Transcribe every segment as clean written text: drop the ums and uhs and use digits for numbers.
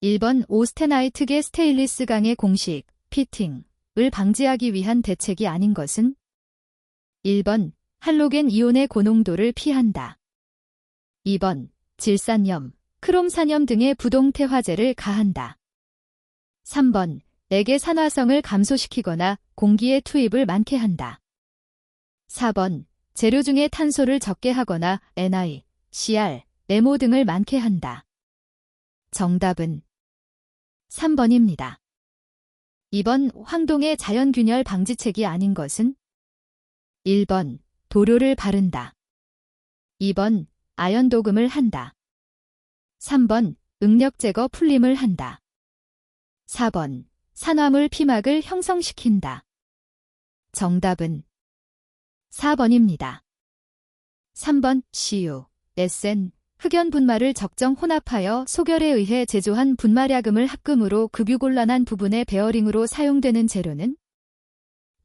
1번 오스테나이트계 스테인리스 강의 공식, 피팅을 방지하기 위한 대책이 아닌 것은? 1번 할로겐 이온의 고농도를 피한다. 2번 질산염, 크롬산염 등의 부동태화제를 가한다. 3번 액의 산화성을 감소시키거나 공기의 투입을 많게 한다. 4번 재료 중에 탄소를 적게 하거나 NI, CR, NO 등을 많게 한다. 정답은 3번입니다. 2번 황동의 자연균열 방지책이 아닌 것은? 1번 도료를 바른다. 2번 아연도금을 한다. 3번 응력 제거 풀림을 한다. 4번 산화물 피막을 형성시킨다. 정답은 4번입니다. 3번 CU, SN, 흑연 분말을 적정 혼합하여 소결에 의해 제조한 분말야금을 합금으로 급유곤란한 부분의 베어링으로 사용되는 재료는?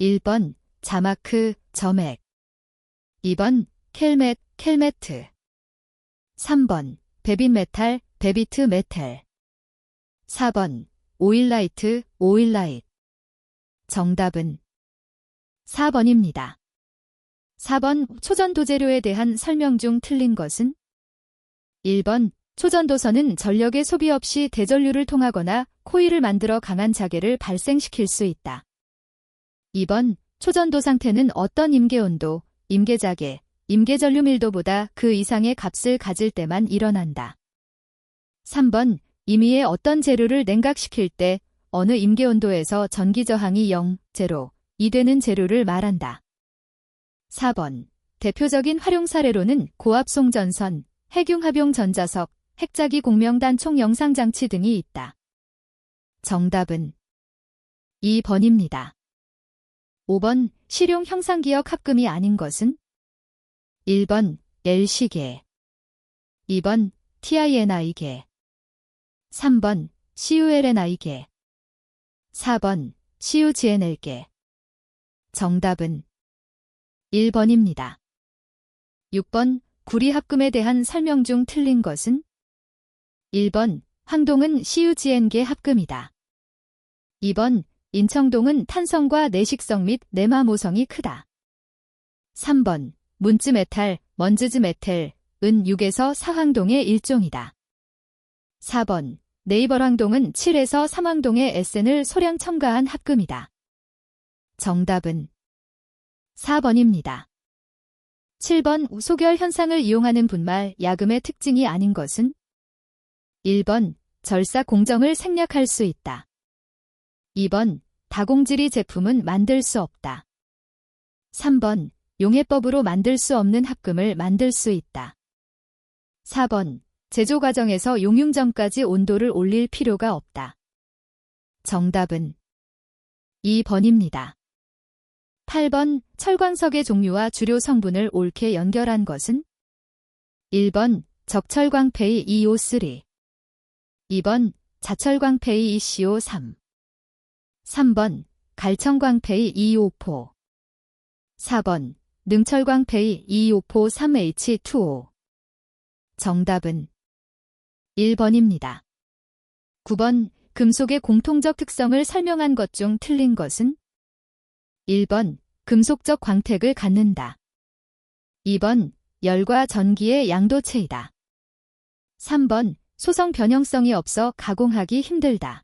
1번 자마크, 점액. 2번 켈멧, 켈메트. 3번 베빈메탈, 베비트 메탈. 4번 오일라이트, 오일라이트. 정답은 4번입니다. 4번 초전도 재료에 대한 설명 중 틀린 것은? 1번 초전도서는 전력의 소비 없이 대전류를 통하거나 코일을 만들어 강한 자개를 발생시킬 수 있다. 2번 초전도 상태는 어떤 임계온도, 임계자개, 임계전류 밀도보다 그 이상의 값을 가질 때만 일어난다. 3번 임의의 어떤 재료를 냉각시킬 때 어느 임계온도에서 전기저항이 0, 0, 2 되는 재료를 말한다. 4번 대표적인 활용 사례로는 고압송전선, 핵융합용 전자석, 핵자기 공명단총 영상장치 등이 있다. 정답은 2번입니다. 5번 실용 형상기억 합금이 아닌 것은? 1번 L시계, 2번 TINI계, 3번 CULNI계, 4번 CUGNL계. 정답은 1번입니다. 6번 구리 합금에 대한 설명 중 틀린 것은? 1번 황동은 CUGN계 합금이다. 2번 인청동은 탄성과 내식성 및 내마모성이 크다. 3번 문즈메탈, 먼즈즈메탈은 6에서 4황동의 일종이다. 4번 네이버황동은 7에서 3황동의 SN을 소량 첨가한 합금이다. 정답은 4번입니다. 7번 소결 현상을 이용하는 분말, 야금의 특징이 아닌 것은? 1번 절사 공정을 생략할 수 있다. 2번 다공질이 제품은 만들 수 없다. 3번 용해법으로 만들 수 없는 합금을 만들 수 있다. 4번 제조 과정에서 용융 전까지 온도를 올릴 필요가 없다. 정답은 2번입니다. 8번 철광석의 종류와 주료 성분을 옳게 연결한 것은? 1번 적철광폐이 EO3, 2번 자철광폐이 ECO3, 3번 갈청광폐이 EO4, 4번 능철광폐이 EO4 3H2O. 정답은 1번입니다. 9번 금속의 공통적 특성을 설명한 것 중 틀린 것은? 1번 금속적 광택을 갖는다. 2번 열과 전기의 양도체이다. 3번 소성 변형성이 없어 가공하기 힘들다.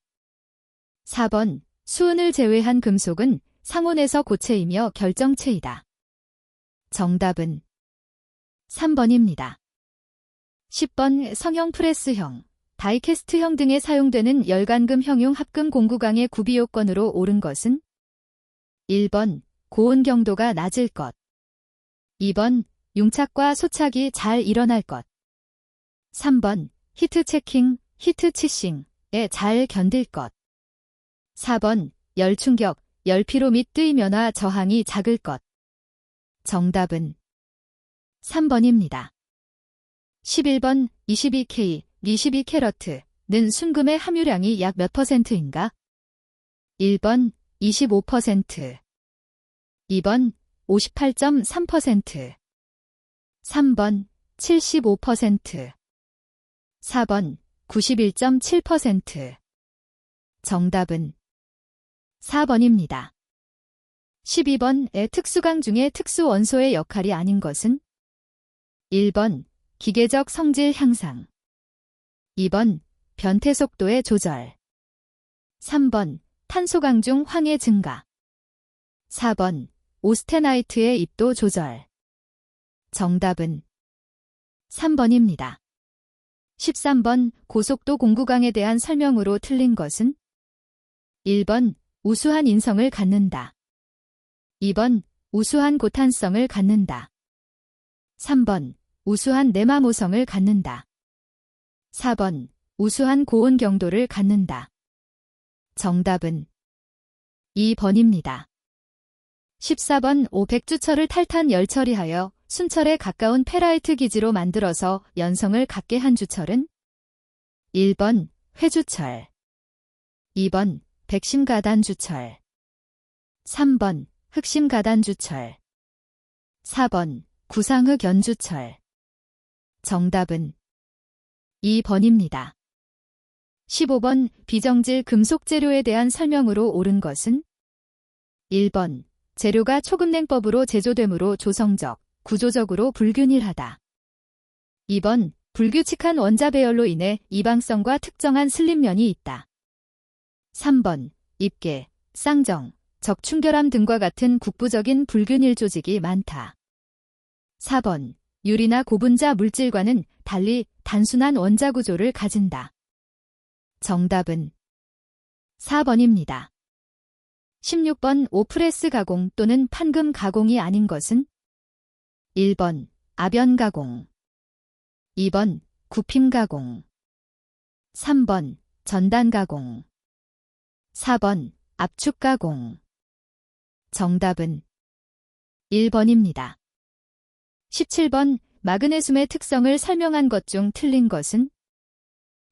4번 수은을 제외한 금속은 상온에서 고체이며 결정체이다. 정답은 3번입니다. 10번 성형 프레스형, 다이캐스트형 등에 사용되는 열간금 형용 합금 공구강의 구비 요건으로 옳은 것은? 1번 고온 경도가 낮을 것, 2번 융착과 소착이 잘 일어날 것, 3번 히트 체킹, 히트 치싱에 잘 견딜 것, 4번 열 충격, 열 피로 및 뜨이 면화 저항이 작을 것. 정답은 3번입니다. 11번 22K, 22캐러트는 순금의 함유량이 약 몇 %인가? 1번 25%, 2번 58.3%, 3번 75%, 4번 91.7%. 정답은 4번입니다. 12번의 특수강 중에 특수원소의 역할이 아닌 것은 1번 기계적 성질 향상, 2번 변태 속도의 조절, 3번 탄소강 중 황의 증가, 4번 오스테나이트의 입도 조절. 정답은 3번입니다. 13번 고속도 공구강에 대한 설명으로 틀린 것은 1번 우수한 인성을 갖는다, 2번 우수한 고탄성을 갖는다, 3번 우수한 내마모성을 갖는다, 4번 우수한 고온 경도를 갖는다. 정답은 2번입니다. 14번 오백주철을 탈탄 열처리하여 순철에 가까운 페라이트 기지로 만들어서 연성을 갖게 한 주철은 1번 회주철, 2번 백심가단주철, 3번 흑심가단주철, 4번 구상흑연주철. 정답은 2번입니다. 15번 비정질 금속 재료에 대한 설명으로 옳은 것은 1번 재료가 초급냉법으로 제조되므로 조성적, 구조적으로 불균일하다. 2번 불규칙한 원자 배열로 인해 이방성과 특정한 슬림면이 있다. 3번 입계, 쌍정, 적충결함 등과 같은 국부적인 불균일 조직이 많다. 4번 유리나 고분자 물질과는 달리 단순한 원자 구조를 가진다. 정답은 4번입니다. 16번 오프레스 가공 또는 판금 가공이 아닌 것은 1번 아변 가공, 2번 구핌 가공, 3번 전단 가공, 4번 압축 가공. 정답은 1번입니다. 17번 마그네슘의 특성을 설명한 것 중 틀린 것은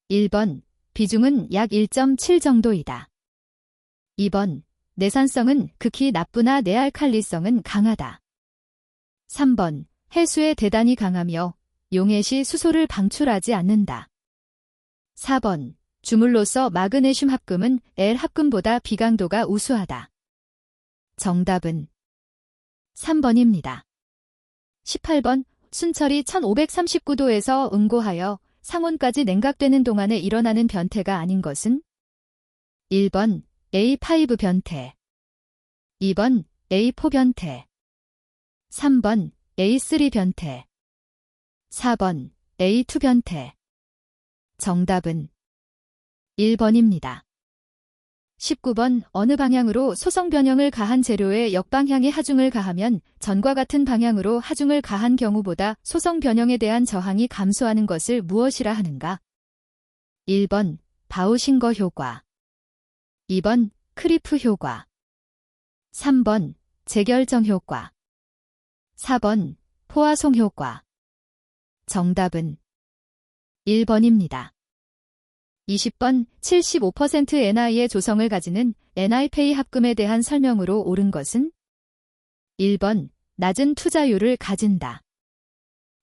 1번 비중은 약 1.7 정도이다. 2번 내산성은 극히 나쁘나 내알칼리성은 강하다. 3번 해수에 대단히 강하며 용해 시 수소를 방출하지 않는다. 4번 주물로서 마그네슘 합금은 L 합금보다 비강도가 우수하다. 정답은 3번입니다. 18번 순철이 1539도에서 응고하여 상온까지 냉각되는 동안에 일어나는 변태가 아닌 것은 1번 A5 변태, 2번 A4 변태, 3번 A3 변태, 4번 A2 변태. 정답은 1번입니다. 19번 어느 방향으로 소성 변형을 가한 재료에 역방향의 하중을 가하면 전과 같은 방향으로 하중을 가한 경우보다 소성 변형에 대한 저항이 감소하는 것을 무엇이라 하는가? 1번 바우싱거 효과, 2번 크리프 효과, 3번 재결정 효과, 4번 포화송 효과. 정답은 1번입니다. 20번 75% NI의 조성을 가지는 NI페이 합금에 대한 설명으로 옳은 것은 1번 낮은 투자율을 가진다.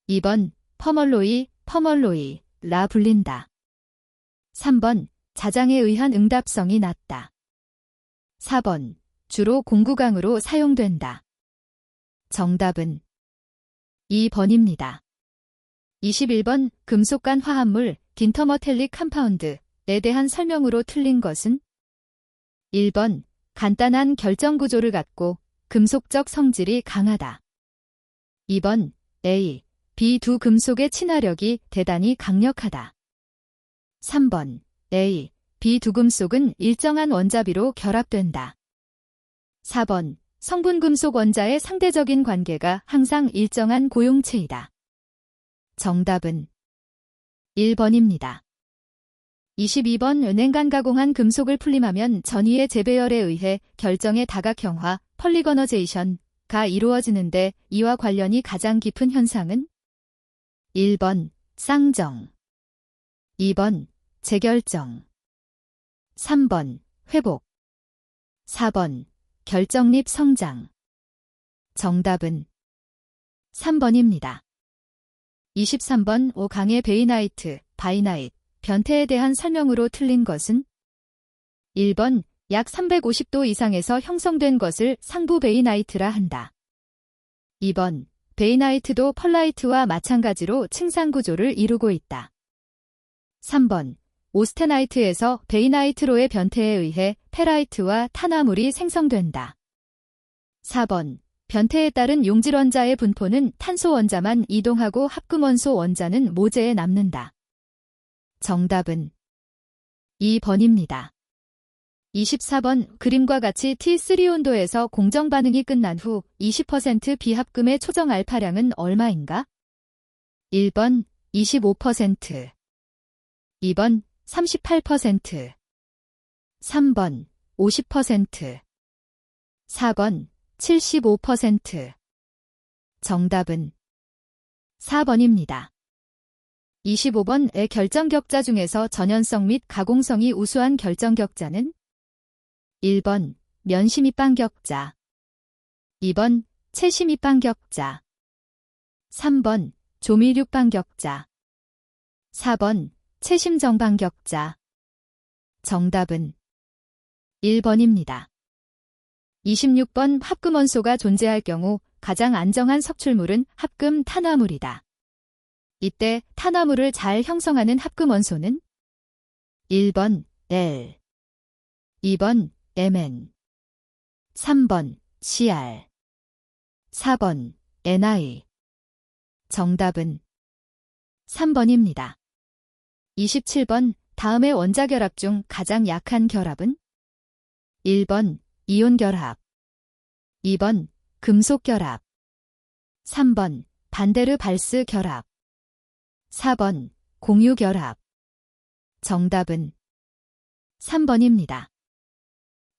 2번 퍼멀로이라 불린다. 3번 자장에 의한 응답성이 낮다. 4번 주로 공구강으로 사용된다. 정답은 2번입니다. 21번 금속간 화합물 딘터머텔릭 컴파운드에 대한 설명으로 틀린 것은 1번 간단한 결정 구조를 갖고 금속적 성질이 강하다. 2번 A, B 두 금속의 친화력이 대단히 강력하다. 3번 A, B 두 금속은 일정한 원자비로 결합된다. 4번 성분 금속 원자의 상대적인 관계가 항상 일정한 고용체이다. 정답은 1번입니다. 22번 냉간 가공한 금속을 풀림하면 전위의 재배열에 의해 결정의 다각형화, 펄리거너제이션가 이루어지는데 이와 관련이 가장 깊은 현상은 1번 쌍정, 2번 재결정, 3번 회복, 4번 결정립 성장. 정답은 3번입니다. 23번 5강의 베이나이트, 바이나이트, 변태에 대한 설명으로 틀린 것은 1번 약 350도 이상에서 형성된 것을 상부 베이나이트라 한다. 2번 베이나이트도 펄라이트와 마찬가지로 층상 구조를 이루고 있다. 3번 오스테나이트에서 베이나이트로의 변태에 의해 페라이트와 탄화물이 생성된다. 4번 변태에 따른 용질 원자의 분포는 탄소 원자만 이동하고 합금 원소 원자는 모재에 남는다. 정답은 2번입니다. 24번 그림과 같이 T3 온도에서 공정 반응이 끝난 후 20% 비합금의 초정 알파량은 얼마인가? 1번 25%, 2번 38%, 3번 50%, 4번 75%. 정답은 4번입니다. 25번의 결정격자 중에서 전연성 및 가공성이 우수한 결정격자는 1번 면심입방격자, 2번 채심입방격자, 3번 조밀육방격자, 4번 채심정방격자. 정답은 1번입니다. 26번 합금원소가 존재할 경우 가장 안정한 석출물은 합금 탄화물이다. 이때 탄화물을 잘 형성하는 합금원소는 1번 L, 2번 Mn, 3번 Cr, 4번 Ni. 정답은 3번입니다. 27번 다음의 원자결합 중 가장 약한 결합은 1번 이온결합, 2번 금속결합, 3번 반데르발스 결합, 4번 공유결합. 정답은 3번입니다.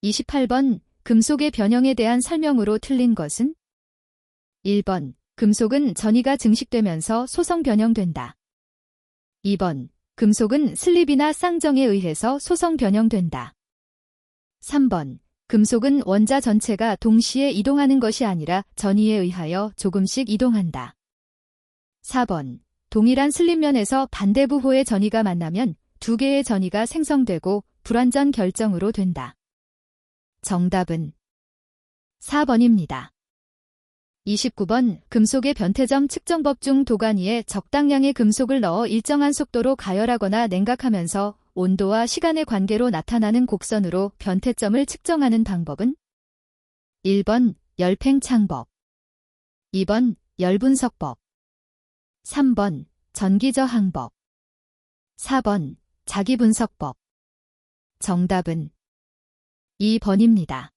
28번 금속의 변형에 대한 설명으로 틀린 것은 1번 금속은 전이가 증식되면서 소성 변형된다. 2번 금속은 슬립이나 쌍정에 의해서 소성 변형된다. 3번 금속은 원자 전체가 동시에 이동하는 것이 아니라 전이에 의하여 조금씩 이동한다. 4번 동일한 슬립면에서 반대부호의 전이가 만나면 두 개의 전이가 생성되고 불완전 결정으로 된다. 정답은 4번입니다. 29번 금속의 변태점 측정법 중 도가니에 적당량의 금속을 넣어 일정한 속도로 가열하거나 냉각하면서 온도와 시간의 관계로 나타나는 곡선으로 변태점을 측정하는 방법은 1번 열팽창법, 2번 열분석법, 3번 전기저항법, 4번 자기분석법. 정답은 2번입니다.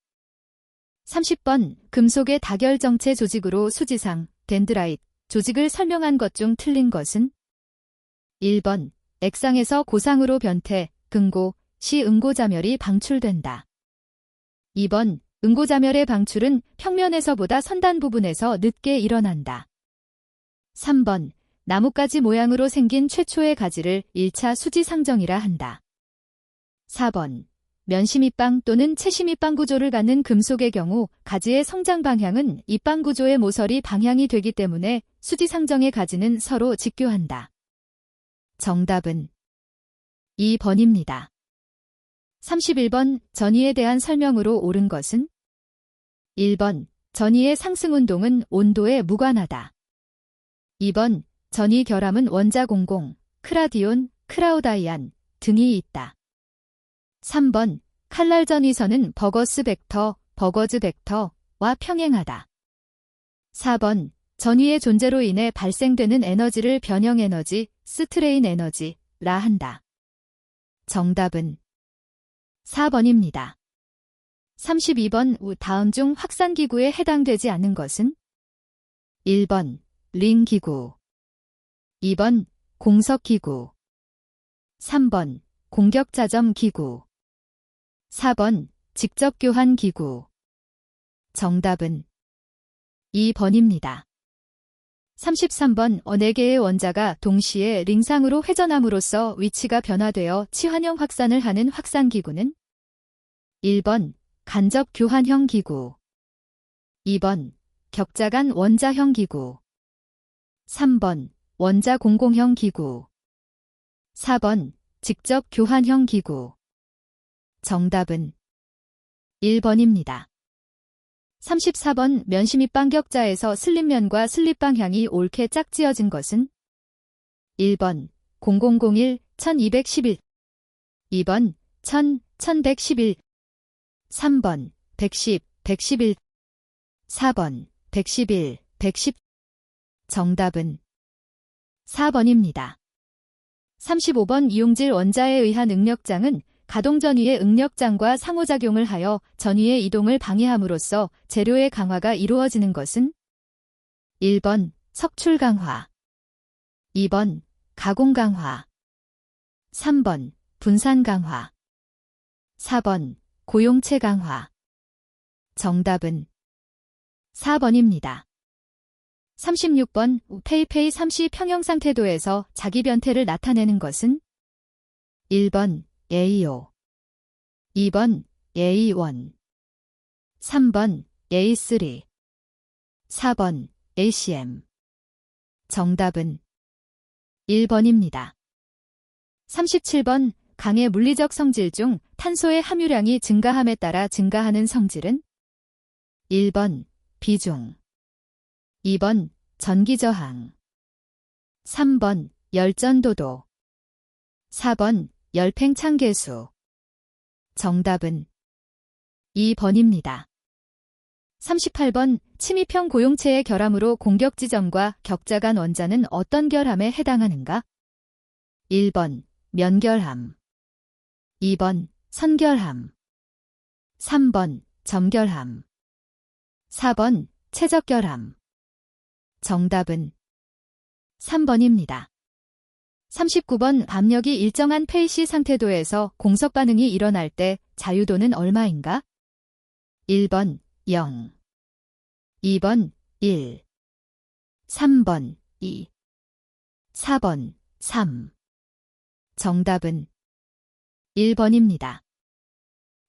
30번 금속의 다결정체 조직으로 수지상, 덴드라이트, 조직을 설명한 것 중 틀린 것은 1번 액상에서 고상으로 변태, 금고, 시 응고자멸이 방출된다. 2번 응고자멸의 방출은 평면에서보다 선단 부분에서 늦게 일어난다. 3번 나뭇가지 모양으로 생긴 최초의 가지를 1차 수지상정이라 한다. 4번 면심입방 또는 채심입방 구조를 갖는 금속의 경우 가지의 성장 방향은 입방 구조의 모서리 방향이 되기 때문에 수지상정의 가지는 서로 직교한다. 정답은 2번입니다. 31번 전이에 대한 설명으로 옳은 것은 1번 전이의 상승운동은 온도에 무관하다. 2번 전이 결함은 원자 공공, 크라디온, 크라우다이안 등이 있다. 3번 칼날 전위선은 버거스 벡터, 버거즈 벡터와 평행하다. 4번 전위의 존재로 인해 발생되는 에너지를 변형 에너지, 스트레인 에너지라 한다. 정답은 4번입니다. 32번 다음 중 확산기구에 해당되지 않는 것은 1번 링기구, 2번 공석기구, 3번 공격자점기구, 4번 직접교환기구. 정답은 2번입니다. 33번 4개의 원자가 동시에 링상으로 회전함으로써 위치가 변화되어 치환형 확산을 하는 확산기구는 1번 간접교환형 기구, 2번 격자간 원자형 기구, 3번 원자 공공형 기구, 4번 직접 교환형 기구. 정답은 1번입니다. 34번 면시 및 반격자에서 슬립면과 슬립 방향이 옳게 짝지어진 것은 1번 0001 1211 2번 1000 1111 3번 110 111 4번 111 110 정답은 4번입니다. 35번 이용질 원자에 의한 응력장은 가동 전위의 응력장과 상호작용을 하여 전위의 이동을 방해함으로써 재료의 강화가 이루어지는 것은 1번 석출 강화 2번 가공 강화 3번 분산 강화 4번 고용체 강화 정답은 4번입니다. 36번 페이페이 3시 평형상 태도에서 자기 변태를 나타내는 것은 1번 A5 2번 A1 3번 A3 4번 ACM 정답은 1번입니다. 37번 강의 물리적 성질 중 탄소의 함유량이 증가함에 따라 증가하는 성질은 1번 비중 2번 전기저항 3번 열전도도 4번 열팽창계수 정답은 2번입니다. 38번 침입형 고용체의 결함으로 공격 지점과 격자 간 원자는 어떤 결함에 해당하는가? 1번 면결함 2번 선결함 3번 점결함 4번 최적결함 정답은 3번입니다. 39번 압력이 일정한 페이시 상태도에서 공석 반응이 일어날 때 자유도는 얼마인가? 1번 0 2번 1 3번 2 4번 3 정답은 1번입니다.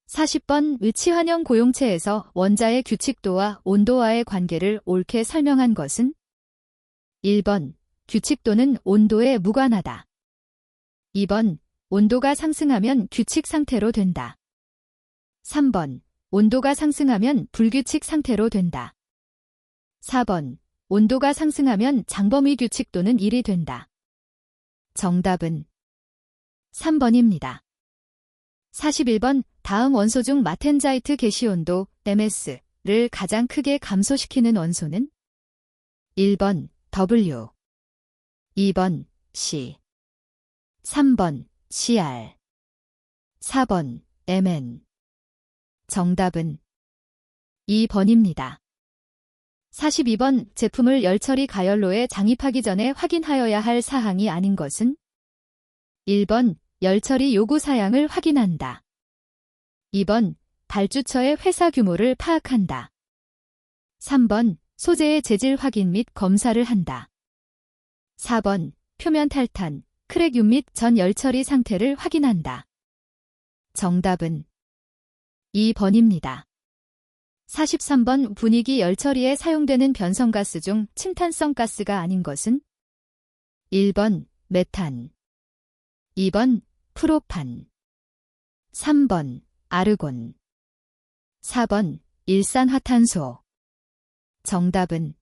40번 위치환형 고용체에서 원자의 규칙도와 온도와의 관계를 옳게 설명한 것은 1번 규칙도는 온도에 무관하다. 2번 온도가 상승하면 규칙 상태로 된다. 3번 온도가 상승하면 불규칙 상태로 된다. 4번 온도가 상승하면 장범위 규칙도는 1이 된다. 정답은 3번입니다. 41번 다음 원소 중 마텐자이트 개시온도 MS를 가장 크게 감소시키는 원소는 1번 W 2번 C 3번 CR 4번 MN 정답은 2번입니다. 42번 제품을 열처리 가열로에 장입하기 전에 확인하여야 할 사항이 아닌 것은 1번 열처리 요구 사양을 확인한다. 2번 발주처의 회사 규모를 파악한다. 3번 소재의 재질 확인 및 검사를 한다. 4번 표면 탈탄, 크랙윷 및 전 열처리 상태를 확인한다. 정답은 2번입니다. 43번 분위기 열처리에 사용되는 변성가스 중 침탄성 가스가 아닌 것은 1번 메탄 2번 프로판 3번 아르곤 4번 일산화탄소 정답은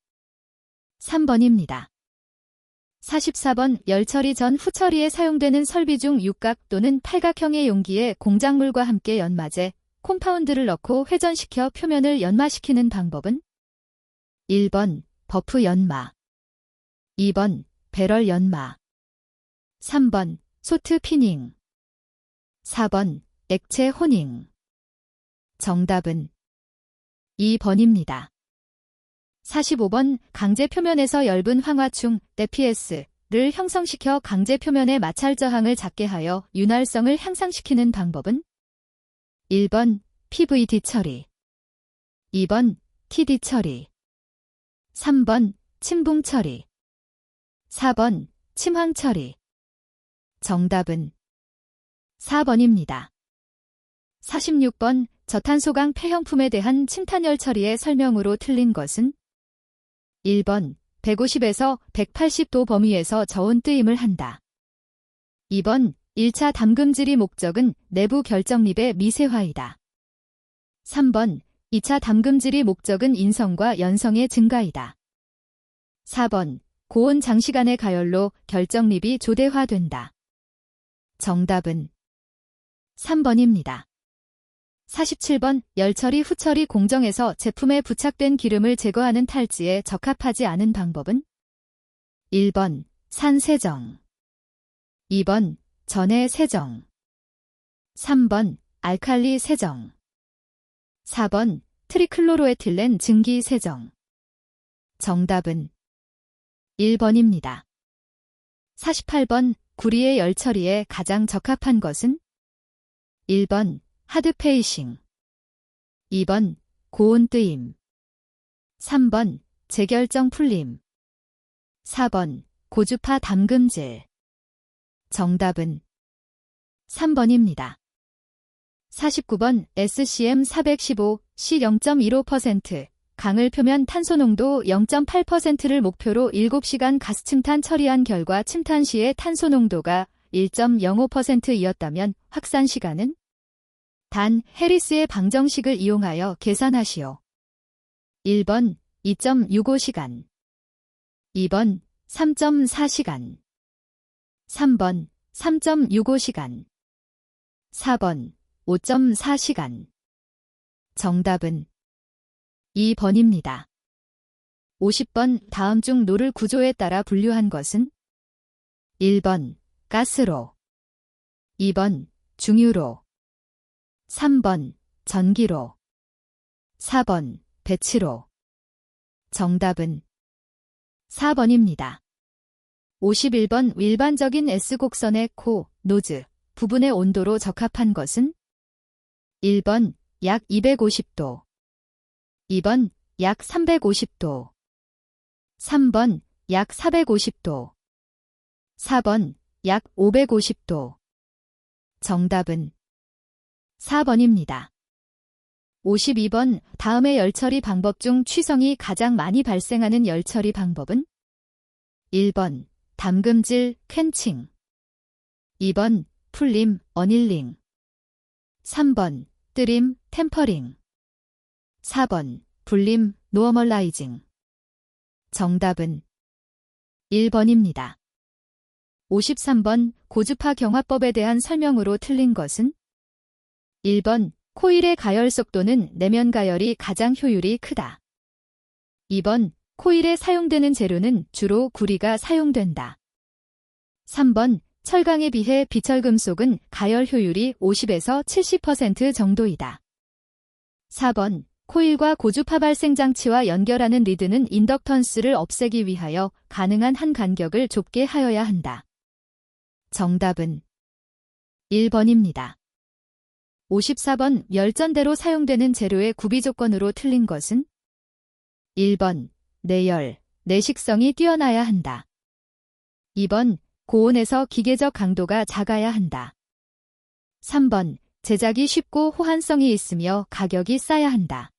3번입니다. 44번 열처리 전 후처리에 사용되는 설비 중 육각 또는 팔각형의 용기에 공작물과 함께 연마제, 콤파운드를 넣고 회전시켜 표면을 연마시키는 방법은 1번 버프 연마 2번 배럴 연마 3번 소트 피닝 4번 액체 호닝 정답은 2번입니다. 45번 강제 표면에서 엷은 황화충 DPS를 형성시켜 강제 표면의 마찰 저항을 작게 하여 윤활성을 향상시키는 방법은 1번 PVD 처리 2번 TD 처리 3번 침붕 처리 4번 침황 처리 정답은 4번입니다. 46번 저탄소강 폐형품에 대한 침탄열 처리의 설명으로 틀린 것은 1번 150에서 180도 범위에서 저온 뜨임을 한다. 2번 1차 담금질의 목적은 내부 결정립의 미세화이다. 3번 2차 담금질의 목적은 인성과 연성의 증가이다. 4번 고온 장시간의 가열로 결정립이 조대화된다. 정답은 3번입니다. 47번 열처리 후처리 공정에서 제품에 부착된 기름을 제거하는 탈지에 적합하지 않은 방법은 1번 산세정 2번 전해 세정 3번 알칼리 세정 4번 트리클로로에틸렌 증기 세정 정답은 1번입니다. 48번 구리의 열처리에 가장 적합한 것은 1번 하드페이싱 2번 고온 뜨임 3번 재결정 풀림 4번 고주파 담금질 정답은 3번입니다. 49번 SCM 415 C 0.15% 강을 표면 탄소 농도 0.8%를 목표로 7시간 가스 침탄 처리한 결과 침탄 시의 탄소 농도가 1.05%이었다면 확산 시간은? 단 해리스의 방정식을 이용하여 계산하시오. 1번 2.65시간 2번 3.4시간 3번 3.65시간 4번 5.4시간 정답은 2번입니다. 50번 다음 중 노를 구조에 따라 분류한 것은 1번 가스로 2번 중유로 3번 전기로 4번 배치로 정답은 4번입니다. 51번 일반적인 S곡선의 코, 노즈 부분의 온도로 적합한 것은 1번 약 250도 2번 약 350도 3번 약 450도 4번 약 550도 정답은 4번입니다. 52번 다음의 열처리 방법 중 취성이 가장 많이 발생하는 열처리 방법은 1번 담금질 캔칭 2번 풀림 어닐링 3번 뜨림 템퍼링 4번 불림 노어멀라이징 정답은 1번입니다. 53번 고주파 경화법에 대한 설명으로 틀린 것은 1번 코일의 가열 속도는 내면 가열이 가장 효율이 크다. 2번 코일에 사용되는 재료는 주로 구리가 사용된다. 3번 철강에 비해 비철금속은 가열 효율이 50에서 70% 정도이다. 4번 코일과 고주파 발생 장치와 연결하는 리드는 인덕턴스를 없애기 위하여 가능한 한 간격을 좁게 하여야 한다. 정답은 1번입니다. 54번 열전대로 사용되는 재료의 구비 조건으로 틀린 것은 1번 내열, 내식성이 뛰어나야 한다. 2번 고온에서 기계적 강도가 작아야 한다. 3번 제작이 쉽고 호환성이 있으며 가격이 싸야 한다.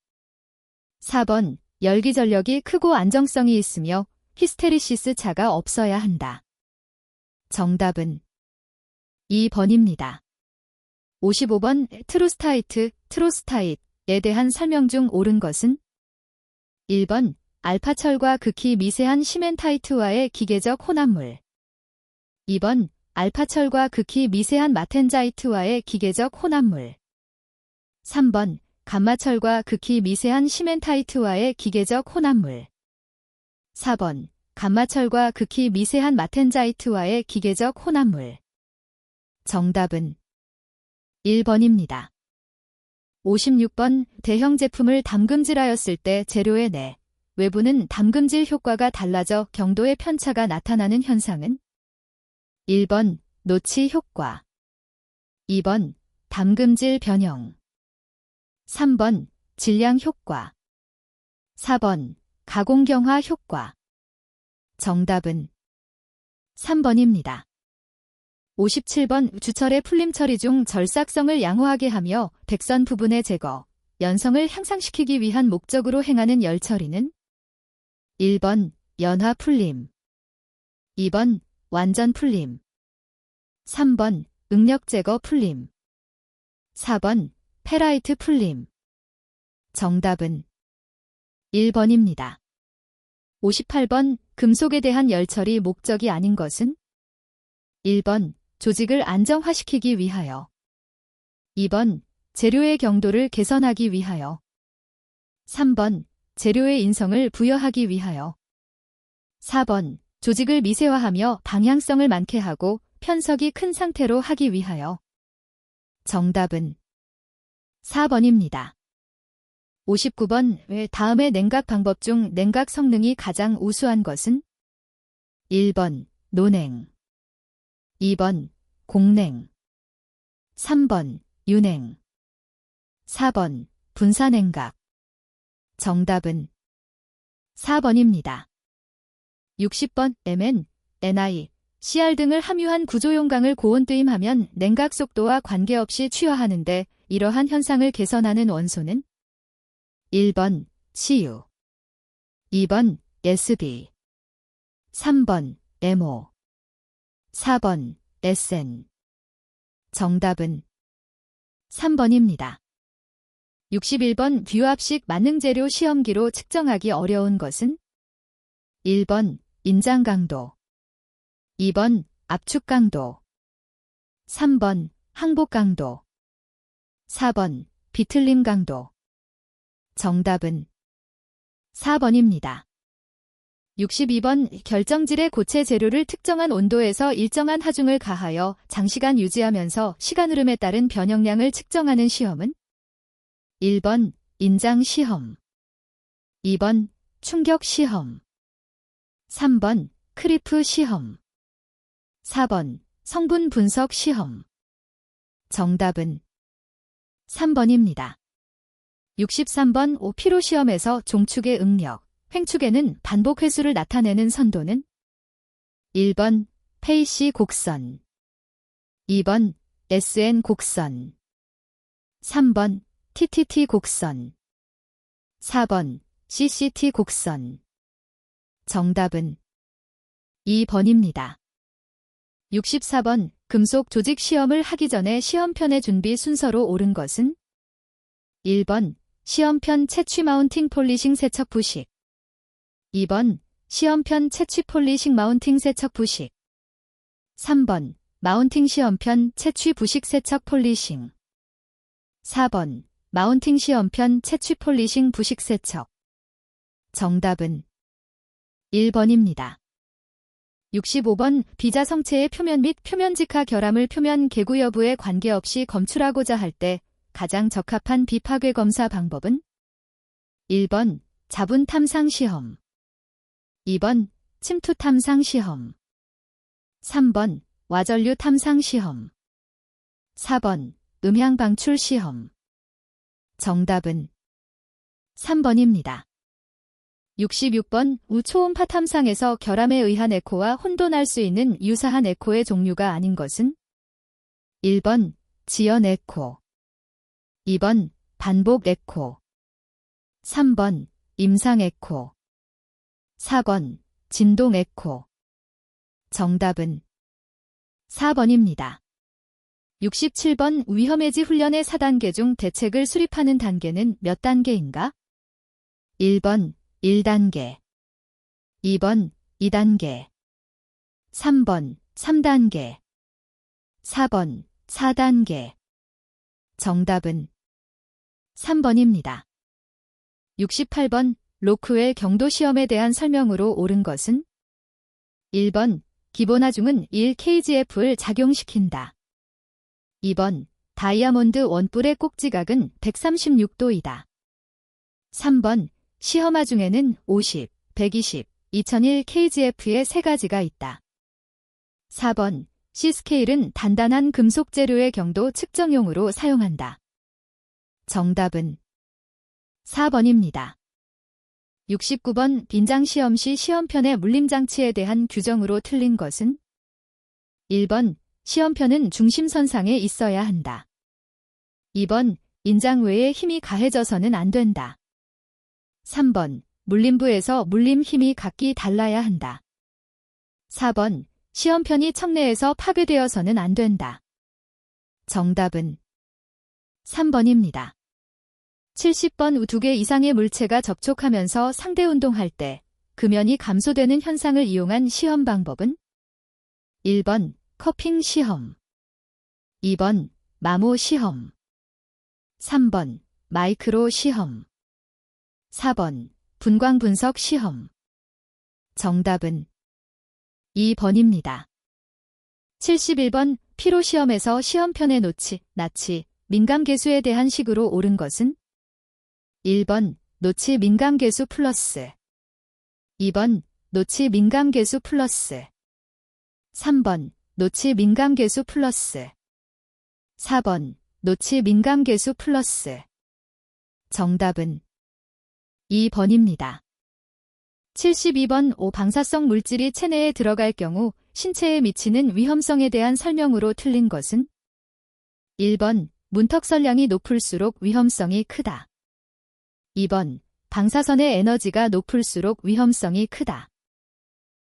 4번 열기 전력이 크고 안정성이 있으며 히스테리시스 차가 없어야 한다. 정답은 2번입니다. 55번 트루스타이트, 트로스타잇에 대한 설명 중 옳은 것은 1번 알파철과 극히 미세한 시멘타이트와의 기계적 혼합물 2번 알파철과 극히 미세한 마텐자이트와의 기계적 혼합물 3번 감마철과 극히 미세한 시멘타이트와의 기계적 혼합물 4번 감마철과 극히 미세한 마텐자이트와의 기계적 혼합물 정답은 1번입니다. 56번 대형 제품을 담금질하였을 때 재료의 내, 외부는 담금질 효과가 달라져 경도의 편차가 나타나는 현상은 1번 노치 효과 2번 담금질 변형 3번 질량 효과 4번 가공경화 효과 정답은 3번입니다. 57번 주철의 풀림 처리 중 절삭성을 양호하게 하며 백선 부분의 제거, 연성을 향상시키기 위한 목적으로 행하는 열처리는 1번 연화 풀림 2번 완전 풀림 3번 응력 제거 풀림. 4번 페라이트 풀림. 정답은 1번입니다. 58번 금속에 대한 열처리 목적이 아닌 것은? 1번 조직을 안정화시키기 위하여. 2번 재료의 경도를 개선하기 위하여. 3번 재료의 인성을 부여하기 위하여. 4번 조직을 미세화하며 방향성을 많게 하고 편석이 큰 상태로 하기 위하여. 정답은 4번입니다. 59번 왜 다음의 냉각 방법 중 냉각 성능이 가장 우수한 것은? 1번 노냉. 2번 공냉. 3번 유냉. 4번 분사냉각. 정답은 4번입니다. 60번 Mn, Ni, Cr 등을 함유한 구조용광을 고온뜨임하면 냉각 속도와 관계없이 취화하는데 이러한 현상을 개선하는 원소는? 1번 CU. 2번 SB. 3번 MO. 4번 SN. 정답은 3번입니다. 61번 비유합식 만능재료 시험기로 측정하기 어려운 것은? 1번 인장 강도. 2번 압축 강도. 3번 항복 강도. 4번 비틀림 강도. 정답은 4번입니다. 62번 결정질의 고체 재료를 특정한 온도에서 일정한 하중을 가하여 장시간 유지하면서 시간 흐름에 따른 변형량을 측정하는 시험은? 1번 인장 시험. 2번 충격 시험. 3번 크리프 시험. 4번 성분 분석 시험. 정답은 3번입니다. 63번 피로 시험에서 종축의 응력, 횡축에는 반복 횟수를 나타내는 선도는? 1번 페이시 곡선. 2번 SN 곡선. 3번 TTT 곡선. 4번 CCT 곡선. 정답은 2번입니다. 64번 금속 조직 시험을 하기 전에 시험편의 준비 순서로 옳은 것은? 1번 시험편 채취 마운팅 폴리싱 세척 부식. 2번 시험편 채취 폴리싱 마운팅 세척 부식. 3번 마운팅 시험편 채취 부식 세척 폴리싱. 4번 마운팅 시험편 채취 폴리싱 부식 세척. 정답은 1번입니다. 65번 비자성체의 표면 및 표면직하 결함을 표면 개구 여부에 관계없이 검출하고자 할 때 가장 적합한 비파괴 검사 방법은? 1번 자분 탐상 시험. 2번 침투 탐상 시험. 3번 와전류 탐상 시험. 4번 음향 방출 시험. 정답은 3번입니다. 66번 우초음파 탐상에서 결함에 의한 에코와 혼돈할 수 있는 유사한 에코의 종류가 아닌 것은? 1번 지연 에코. 2번 반복 에코. 3번 임상 에코. 4번 진동 에코. 정답은 4번입니다. 67번 위험해지 훈련의 4단계 중 대책을 수립하는 단계는 몇 단계인가? 1번 1단계. 2번 2단계. 3번 3단계. 4번 4단계. 정답은 3번입니다. 68번 로크웰 경도시험에 대한 설명으로 옳은 것은? 1번 기본 하중은 1kgf를 작용시킨다. 2번 다이아몬드 원뿔의 꼭지각은 136도이다. 3번 시험 하중에는 50, 120, 2001kgf의 세 가지가 있다. 4번 C스케일은 단단한 금속 재료의 경도 측정용으로 사용한다. 정답은 4번입니다. 69번 빈장 시험 시 시험편의 물림장치에 대한 규정으로 틀린 것은? 1번 시험편은 중심선상에 있어야 한다. 2번 인장 외에 힘이 가해져서는 안 된다. 3번 물림부에서 물림 힘이 각기 달라야 한다. 4번 시험편이 척내에서 파괴되어서는 안 된다. 정답은 3번입니다. 70번 2개 이상의 물체가 접촉하면서 상대 운동할 때 금연이 감소되는 현상을 이용한 시험 방법은 1번 커핑 시험, 2번 마모 시험, 3번 마이크로 시험, 4번 분광 분석 시험. 정답은 2번입니다. 71번 피로 시험에서 시험편에 나치, 민감계수에 대한 식으로 옳은 것은 1번 노치 민감계수 플러스, 2번 노치 민감계수 플러스, 3번 노치 민감계수 플러스, 4번 노치 민감계수 플러스. 정답은 2번입니다. 72번 방사성 물질이 체내에 들어갈 경우 신체에 미치는 위험성에 대한 설명으로 틀린 것은 1번 문턱설량이 높을수록 위험성이 크다. 2번 방사선의 에너지가 높을수록 위험성이 크다.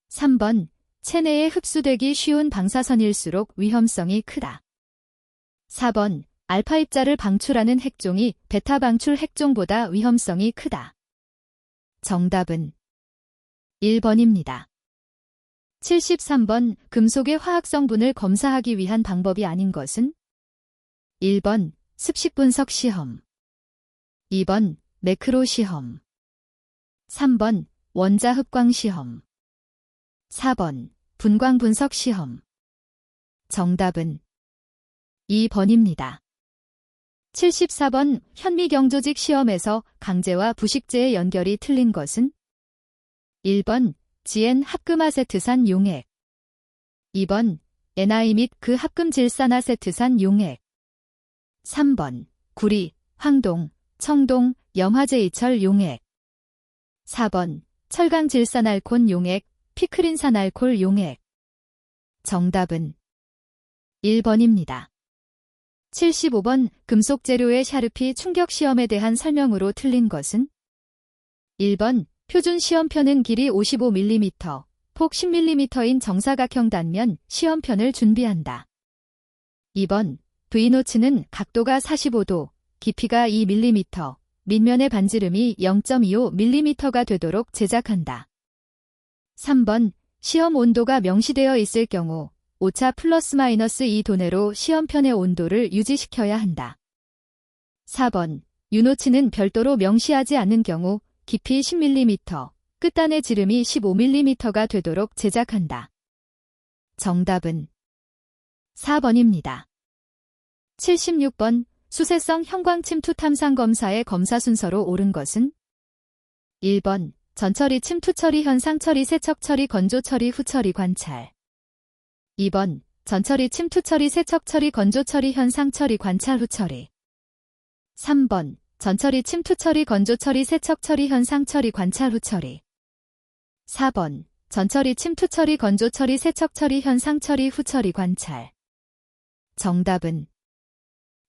3번 체내에 흡수되기 쉬운 방사선일수록 위험성이 크다. 4번 알파 입자를 방출하는 핵종이 베타 방출 핵종보다 위험성이 크다. 정답은 1번입니다. 73번 금속의 화학 성분을 검사하기 위한 방법이 아닌 것은 1번 습식 분석 시험, 2번 매크로 시험, 3번 원자 흡광 시험, 4번 분광 분석 시험. 정답은 2번입니다. 74번 현미경조직 시험에서 강제와 부식제의 연결이 틀린 것은 1번 지엔 합금아세트산 용액, 2번 NI 및 그 합금질산아세트산 용액, 3번 구리, 황동, 청동, 염화제이철 용액, 4번 철강질산알콘 용액, 피크린산알콜 용액. 정답은 1번입니다. 75번 금속 재료의 샤르피 충격 시험에 대한 설명으로 틀린 것은 1번 표준 시험편은 길이 55mm, 폭 10mm인 정사각형 단면 시험편을 준비한다. 2번 V노치는 각도가 45도, 깊이가 2mm, 밑면의 반지름이 0.25mm가 되도록 제작한다. 3번 시험 온도가 명시되어 있을 경우 오차 플러스 마이너스 2도내로 시험편의 온도를 유지시켜야 한다. 4번 유노치는 별도로 명시하지 않는 경우 깊이 10mm, 끝단의 지름이 15mm가 되도록 제작한다. 정답은 4번입니다. 76번 수세성 형광침투 탐상 검사의 검사 순서로 옳은 것은 1번 전처리 침투 처리 현상 처리 세척 처리 건조 처리 후 처리 관찰, 2번 전처리 침투 처리 세척 처리 건조 처리 현상 처리 관찰 후 처리, 3번 전처리 침투 처리 건조 처리 세척 처리 현상 처리 관찰 후 처리, 4번 전처리 침투 처리 건조 처리 세척 처리 현상 처리 후 처리 관찰. 정답은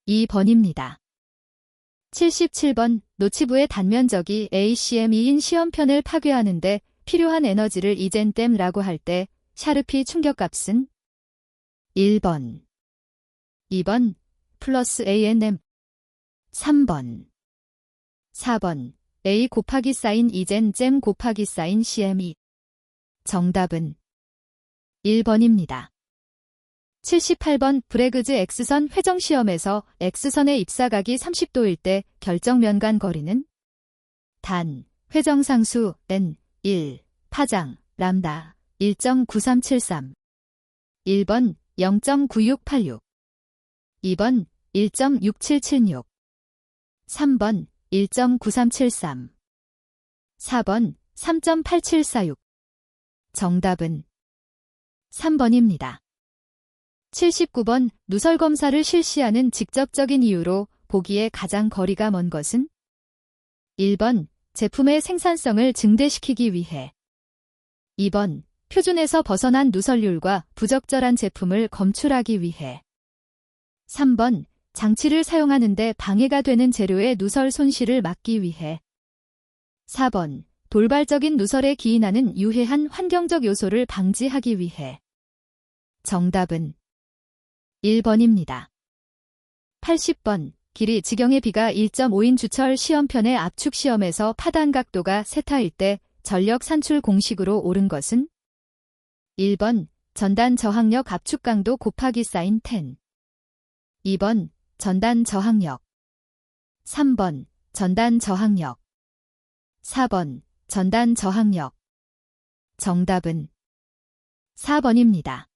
2번입니다. 77번 노치부의 단면적이 ACM2인 시험편을 파괴하는데 필요한 에너지를 이젠댐라고 할 때 샤르피 충격값은 1번, 2번 플러스 ANM, 3번, 4번 A 곱하기 사인 이젠 잼 곱하기 사인 CM2. 정답은 1번입니다. 78번 브래그즈 X선 회정시험에서 X선의 입사각이 30도일 때 결정면간 거리는 단, 회정상수 N, 1, 파장, 람다, 1.9373. 1번 0.9686, 2번 1.6776, 3번 1.9373, 4번 3.8746. 정답은 3번입니다. 79번 누설 검사를 실시하는 직접적인 이유로 보기에 가장 거리가 먼 것은 1번 제품의 생산성을 증대시키기 위해, 2번 표준에서 벗어난 누설률과 부적절한 제품을 검출하기 위해, 3번 장치를 사용하는 데 방해가 되는 재료의 누설 손실을 막기 위해, 4번 돌발적인 누설에 기인하는 유해한 환경적 요소를 방지하기 위해. 정답은 1번입니다. 80번 길이 지경의 비가 1.5인 주철 시험편의 압축 시험에서 파단 각도가 세타일 때 전력 산출 공식으로 옳은 것은 1번 전단 저항력 압축 강도 곱하기 사인 10 2번 전단 저항력 3번 전단 저항력 4번 전단 저항력 정답은 4번입니다.